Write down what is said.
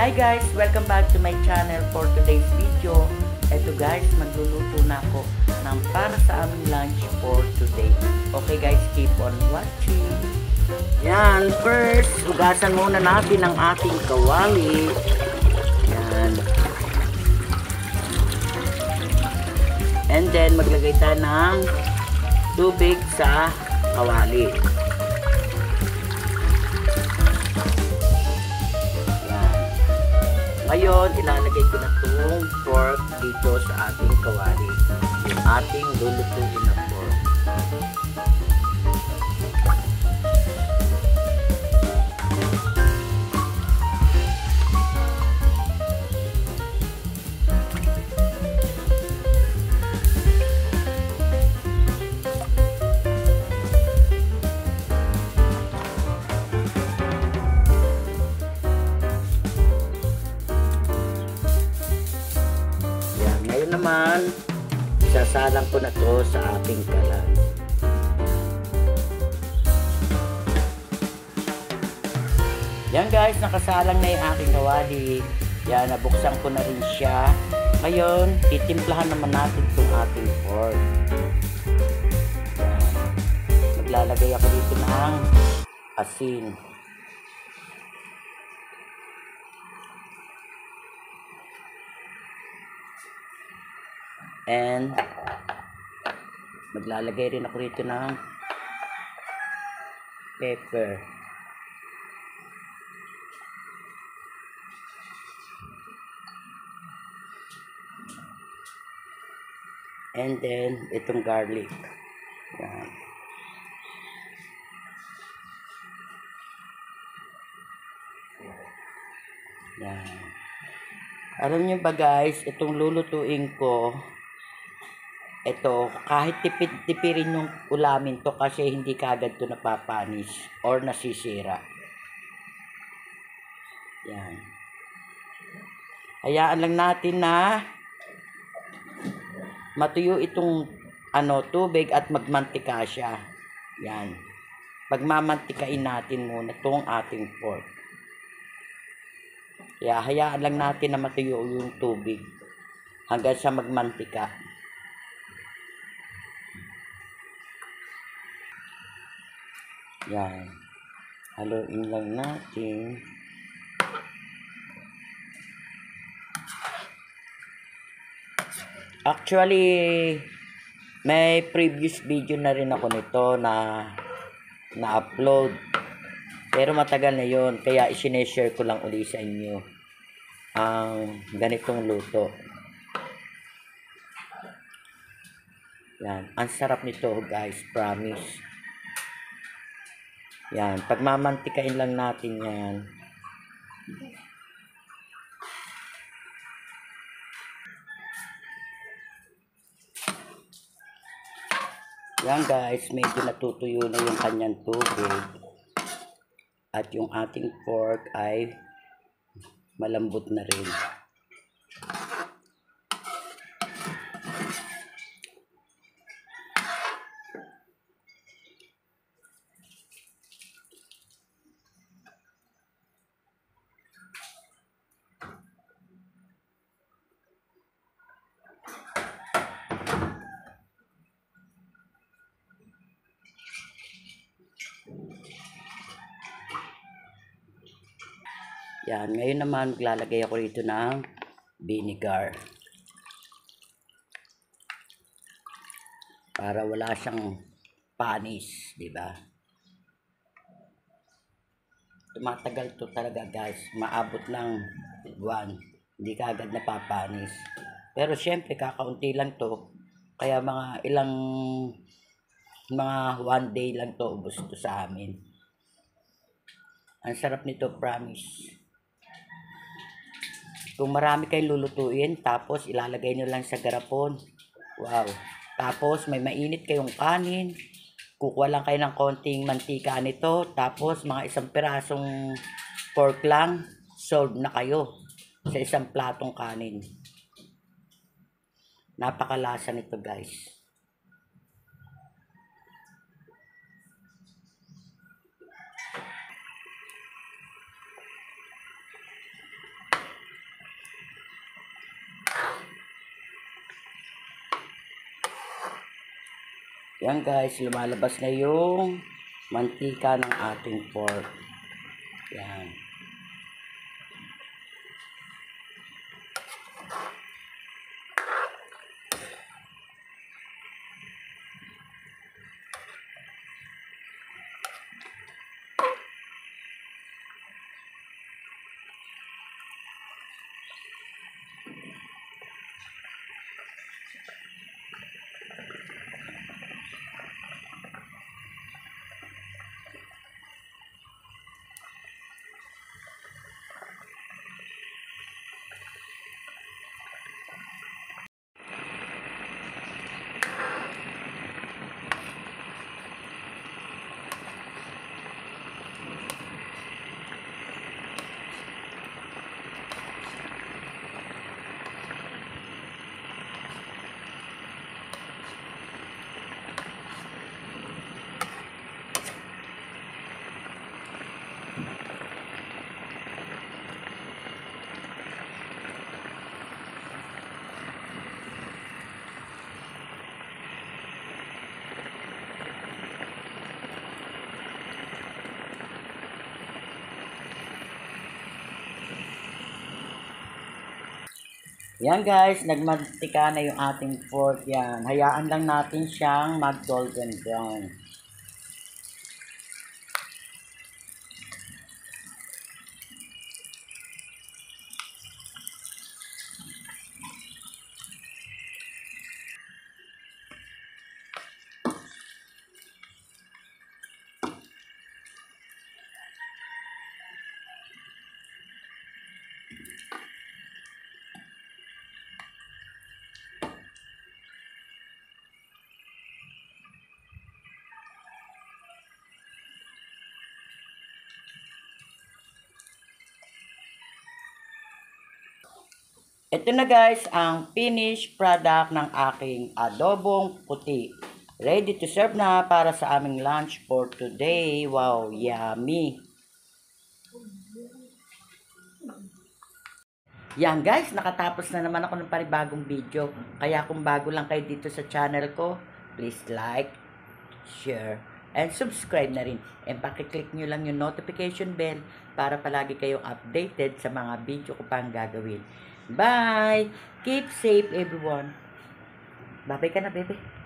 Hi guys! Welcome back to my channel for today's video. Eto guys, magluluto na ako ng para sa aming lunch for today. Okay guys, keep on watching. Yan, first, hugasan muna natin ang ating kawali. Yan. And then, maglagay tayo ng tubig sa kawali. Ngayon, ilalagay ko na itong pork dito sa ating kawali. Yung ating lulutuin na pork. Naman, sasalang ko na to sa ating kalan. Yan guys, nakasalang na yung aking kawali. Yan, nabuksan ko na rin siya. Ngayon, titimplahan naman natin itong ating pork. Yan. Maglalagay ako dito ng asin. And maglalagay rin ako rito ng pepper. And then itong garlic. Yan. Yan. Alam niyo ba guys, itong lulutuin ko, ito, kahit tipirin yung ulamin to kasi hindi kagad to napapanis or nasisira. Yan. Hayaan lang natin na matuyo itong tubig at magmantika siya. Yan. Pagmamantikain natin muna itong ating pork. Kaya hayaan lang natin na matuyo yung tubig hanggang sa magmantika. Yan. Haluin lang natin. Actually, may previous video na rin ako nito na upload. Pero matagal na yon, kaya isineshare ko lang uli sa inyo ang ganitong luto. Yan. Ang sarap nito guys, promise. Yan, pagmamantikain lang natin yan. Yan guys, medyo natutuyo na yung kanyang tubig. At yung ating pork ay malambot na rin. Yan, ngayon naman maglalagay ako rito ng vinegar. Para wala siyang panis, di ba? Tumatagal to talaga guys, maabot ng buwan, hindi ka agad napapanis. Pero syempre kakaunti lang to, kaya mga 1 day lang to ubos to sa amin. Ang sarap nito, promise. Kung marami kayong lulutuin, tapos ilalagay nyo lang sa garapon. Wow. Tapos may mainit kayong kanin. Kukuha lang kayo ng konting mantika nito. Tapos mga isang pirasong pork lang. Sold na kayo sa isang platong kanin. Napakalasa nito guys. Yan guys, lumalabas na yung mantika ng ating pork. Yan. Yan guys, nagmantika na yung ating pork yan. Hayaan lang natin siyang mag-golden brown. Ito na guys ang finished product ng aking adobong puti. Ready to serve na para sa aming lunch for today. Wow, yummy! Yan guys, nakatapos na naman ako ng panibagong video. Kaya kung bago lang kayo dito sa channel ko, please like, share, and subscribe na rin. And pakiclick nyo lang yung notification bell para palagi kayong updated sa mga video ko pang gagawin. Bye! Keep safe everyone. Bye-bye ka na, bebe.